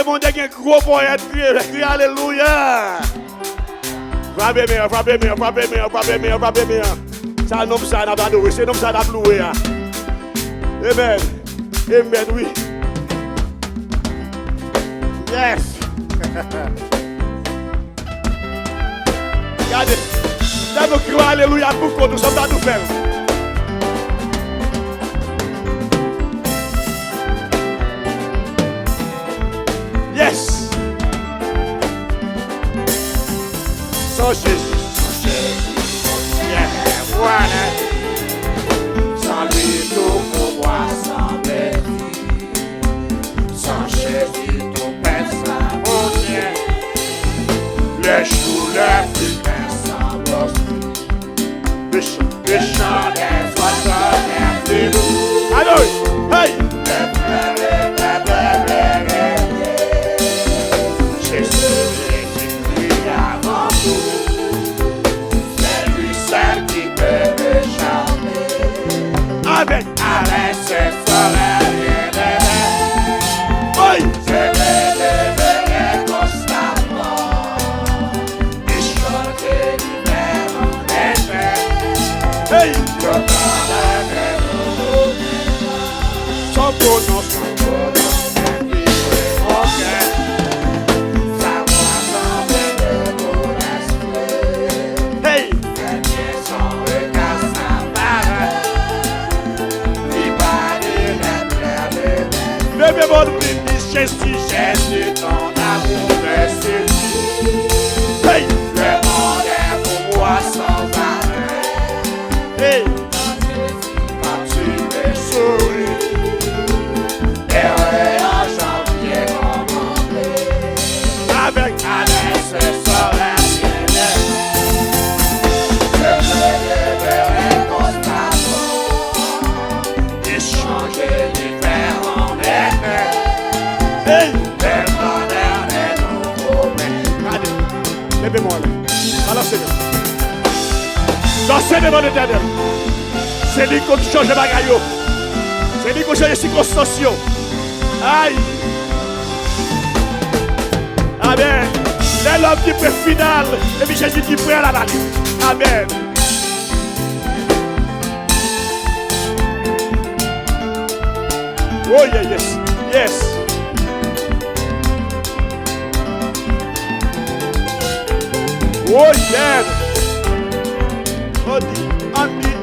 monde qui est un gros poète, crie alléluia. Frappez bien, frappez bien, frappez bien, frappez bien, frappez bien. Ça nomme ça n'a pas adoré, c'est nomme ça n'a loué. Amen. Amen, oui. Yes. Regardez. Ça veut crier alléluia pour qu'on nous sommes dans nous faire. Yes. Sans Jésus. Sans Jésus. Yeah. Voilà. Sans lui tout pour moi, sans béni. Sans Jésus tout personne. Oh yeah. Les choux, les plus sans l'os. Les chants des oiseaux, les plus. Allô. Hey. Avec ses soleils et des mers. Oui. C'est levé constamment. Et chanter l'hiver en été. Hey. Le temps des nouveaux. Son bonheur, son bonheur, vivre mon cœur. Sa voix semble de mon esprit. Hey. Ses pieds sont regard sa parole. Levez votre béni, Jésus, Jésus, ton amour me séduit. Hey. Le monde est pour moi sans arrêt. Hey. Quand tu me souris, et en janvier remonté, avec Alex et soleil et je me leverai constamment, échanger l'hiver en été. Hey! Le bonheur est nouveau. Regardez, levez-moi là. Alors Seigneur. Dansez devant l'Éternel. C'est lui qui change les bagailles. C'est lui qui change les circonstances. Aïe! Amen. C'est l'homme qui peut final. Et puis Jésus qui prend la balle. Amen. Oh yeah, yes. Yes. Oh yeah. On dit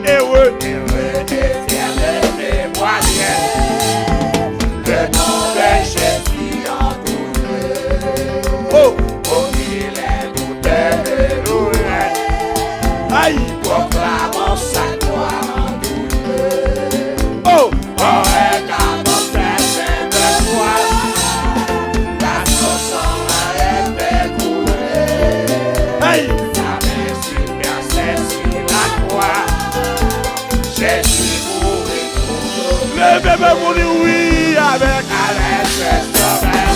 heureux. Heureux et fier de témoigner le nom de Jésus en tout. Oh. Oh, il est nous de louer. Aïe. Proclamons sa gloire en tout. Oh. Oh, regarde notre chaîne de foi. La chanson a été coulée. Aïe. Sa blessure percée sur la croix. Jésus mourit pour nous. Levez-moi pour lui, oui, avec ce sauveur.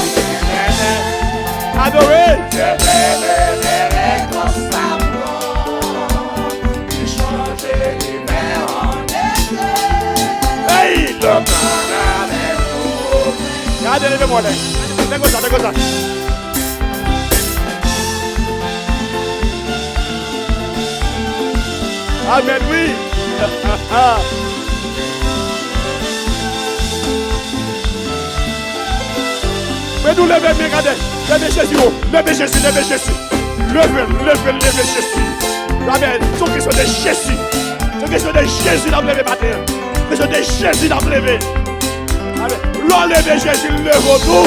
Adoré. Je vais me lever constamment. Et changer l'hiver en été. Hey, le bonheur est nouveau. Regardez, levez-moi là. C'est comme ça, c'est comme ça. Amen, oui. Mais nous levez, regardez. Levez Jésus, levez Jésus, levez Jésus. Levez Jésus. Amen. C'est une question de Jésus. C'est une question de Jésus dans le lever matin. C'est une question de Jésus dans le lever. Amen. L'enlever Jésus, levez-nous.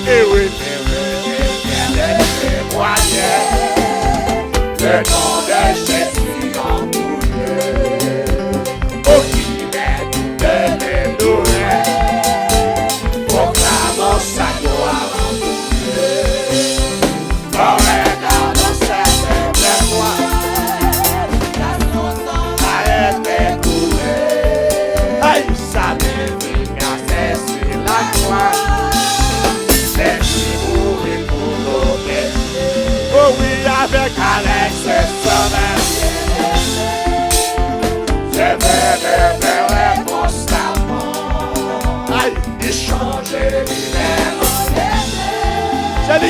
Eh oui. Le nom de Jésus en tout lieu. Oh, qui m'aide de m'élouer. Proclamons sa gloire en tout lieu. Oh, regardons sa faible foi. La chanson a été coulée. Aïe, sa dédicace sur la croix. C'est qui mourit pour nos péchés. Oh oui, avec Alex et Sauveur.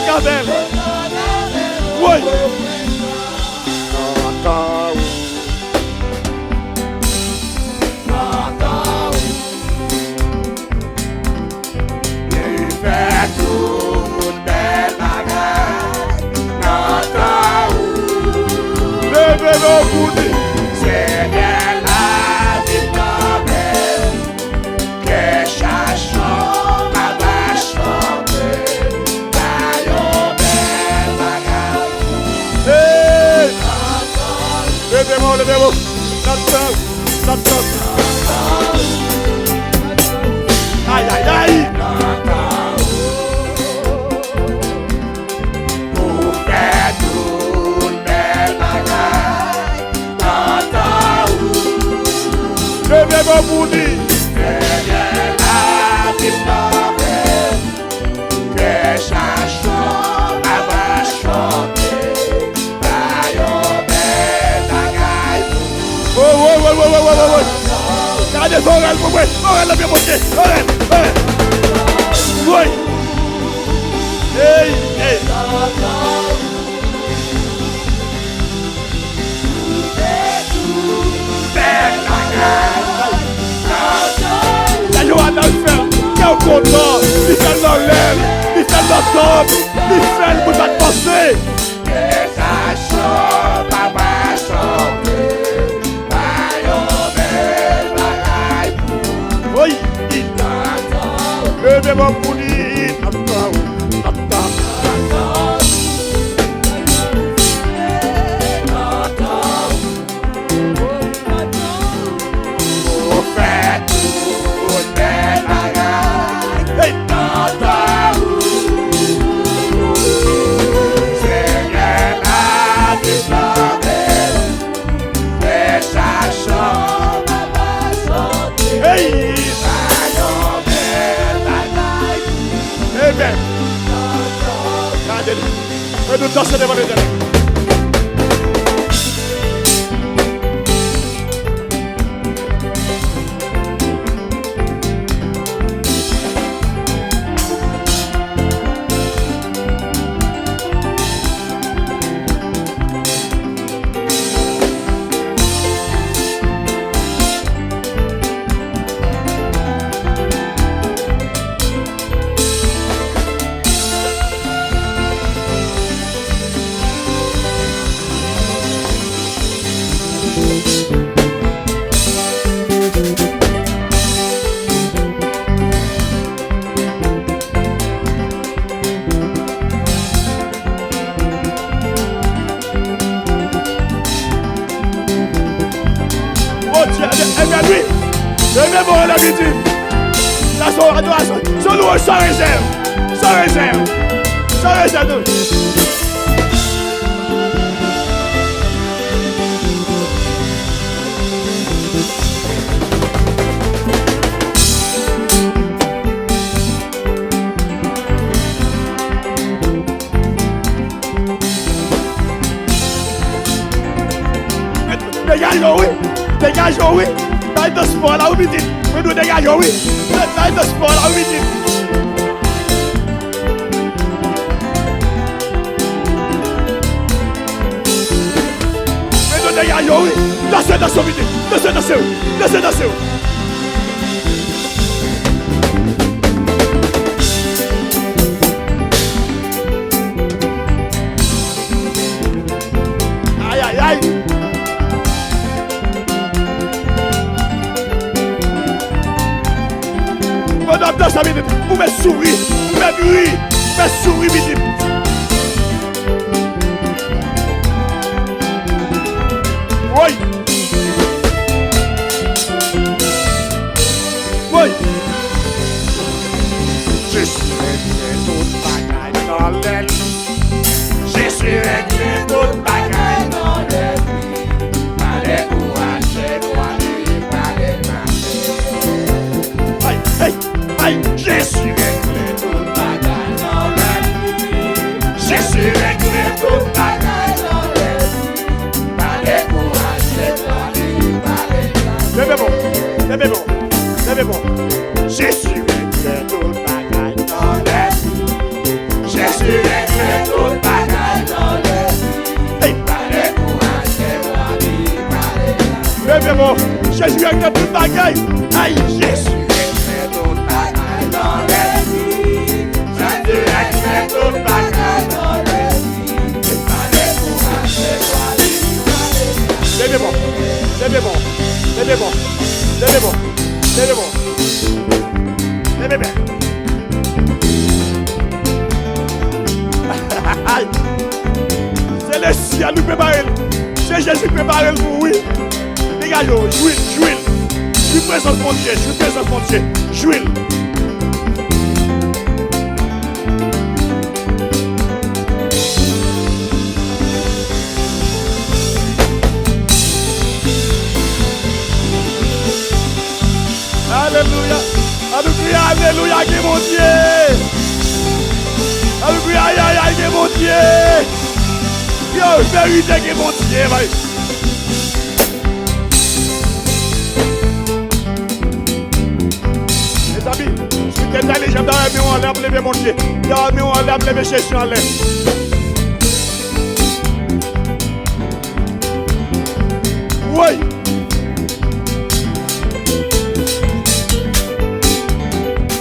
avec. Oui. Levez-vous pour dire, Seigneur, la victoire, que cherchons à chanter, taillons belle bagarre. Levez-vous, levez-vous, notre aïe, aïe, aïe. Levez-vous pour dire, Seigneur, la victoire, que cherchons à chanter, taillons belle bagarre. Oh. Regardez, Forel, pour moi. Forel, la bien montée. Forel. Oui. Hey. La Johanna le fait, il est content, il fait l'enlève, il fait l'entombe, il fait le bout de penser. Et ça chante, papa chante, oui, il t'attend, levez-moi pour dire, il t'attend. Nous danser devant l'Éternel. La victime, la adoration, son louange sans réserve, sans réserve, sans réserve. Dégage, oui. Dans le sport là, où vous dites, mais nous dégageons, oui. Dans le sport là, où vous dites. Mais nous dégageons, oui. Dansez, oui. Dansez. Aïe. Dans sa minute, vous me sourire, vous me bruit, vous me sourire, minute. Oui. Je suis réglé toute bagaille dans l'aile. Je suis réglé toute bagaille dans l'aile. Pas décourager, pas démarrer. Hey, je suis réglé toute bagaille dans l'aile. Je suis réglé toute bagaille dans l'aile. Pas décourager, Jésus règle toute bagaille. Aïe, Jésus. Levez bon, levez bon, levez bon, levez bon, levez bon, levez bien. C'est le ciel nous prépare. C'est Jésus préparé pour oui. Dégagez, jouez. Je suis présent mon Dieu, jouez. Alléluia, alléluia, que mon Dieu. Alléluia, que mon Dieu. Yo, vérité que mon Dieu. Mes amis, si tu es intelligent, dans la main, on lève, lever mon Dieu. Dans la main, on lève, lever Jésus en l'air. Oui.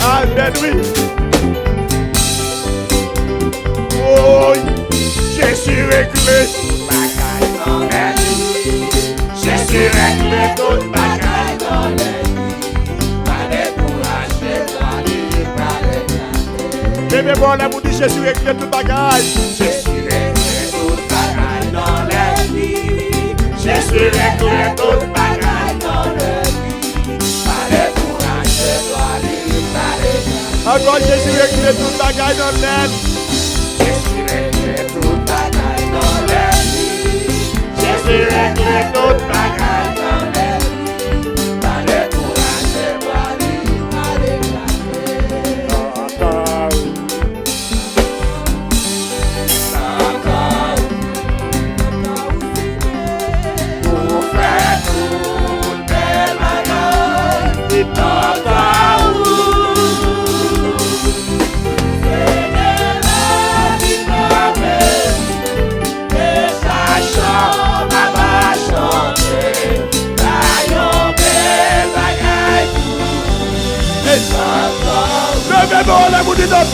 Amen, oui. Oh, Jésus réglé. Jésus réglé toute bagaille dans les vies. Pas découragé, bébé, bon, là, vous dites Jésus réglé toute bagaille. Jésus réglé toute bagaille dans les vies. Jésus réglé toute bagaille dans les vies. Pas découragé, encore Jésus réglé toute bagaille dans l'aile. Jésus réglé toute bagaille dans l'aile. Jésus réglé toute bagaille dans l'aile. Pas découragé, pas découragé. Encore. Pour faire toute belle bagaille. Levez-moi, on a voulu dans le